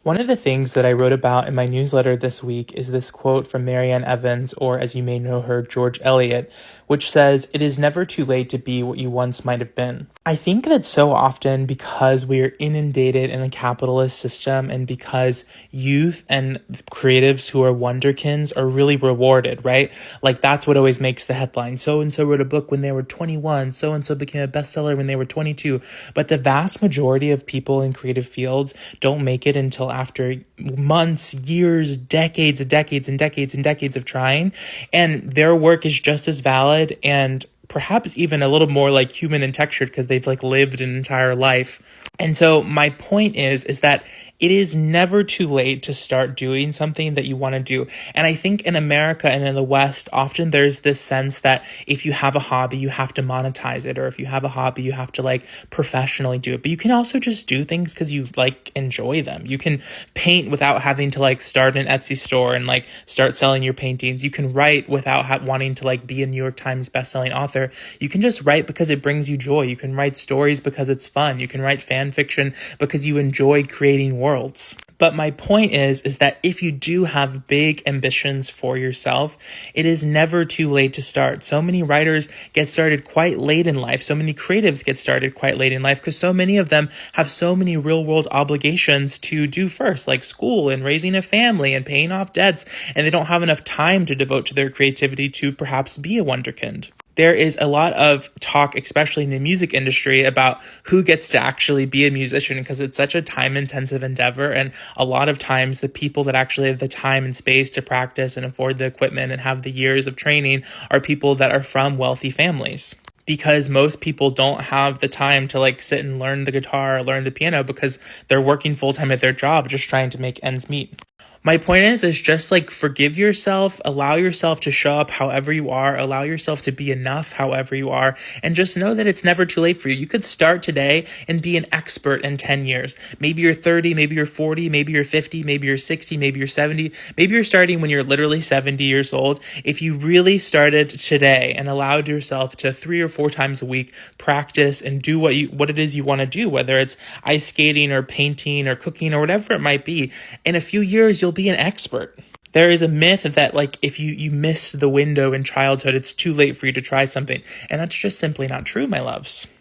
One of the things that I wrote about in my newsletter this week is this quote from Marianne Evans, or as you may know her, George Eliot, which says, "It is never too late to be what you once might have been." I think that so often because we are inundated in a capitalist system and because youth and creatives who are wonderkins are really rewarded, right? Like that's what always makes the headline. So-and-so wrote a book when they were 21, so-and-so became a bestseller when they were 22. But the vast majority of people in creative fields don't make it until after months, years, decades and decades and decades and decades of trying. And their work is just as valid and perhaps even a little more like human and textured because they've like lived an entire life. And so my point is that it is never too late to start doing something that you want to do. And I think in America and in the West, often there's this sense that if you have a hobby, you have to monetize it, or if you have a hobby, you have to like professionally do it. But you can also just do things because you like enjoy them. You can paint without having to like start an Etsy store and like start selling your paintings. You can write without wanting to like be a New York Times bestselling author. You can just write because it brings you joy. You can write stories because it's fun. You can write fan fiction because you enjoy creating worlds. But my point is that if you do have big ambitions for yourself, it is never too late to start. So many writers get started quite late in life. So many creatives get started quite late in life because so many of them have so many real world obligations to do first, like school and raising a family and paying off debts. And they don't have enough time to devote to their creativity to perhaps be a wonderkind. There is a lot of talk, especially in the music industry, about who gets to actually be a musician because it's such a time-intensive endeavor. And a lot of times the people that actually have the time and space to practice and afford the equipment and have the years of training are people that are from wealthy families. Because most people don't have the time to like sit and learn the guitar or learn the piano because they're working full-time at their job just trying to make ends meet. My point is just like forgive yourself, allow yourself to show up however you are, allow yourself to be enough however you are, and just know that it's never too late for you. You could start today and be an expert in 10 years. Maybe you're 30, maybe you're 40, maybe you're 50, maybe you're 60, maybe you're 70, maybe you're starting when you're literally 70 years old. If you really started today and allowed yourself to 3 or 4 times a week practice and do what it is you want to do, whether it's ice skating or painting or cooking or whatever it might be, in a few years you'll be an expert. There is a myth that like if you missed the window in childhood, it's too late for you to try something. And that's just simply not true, my loves.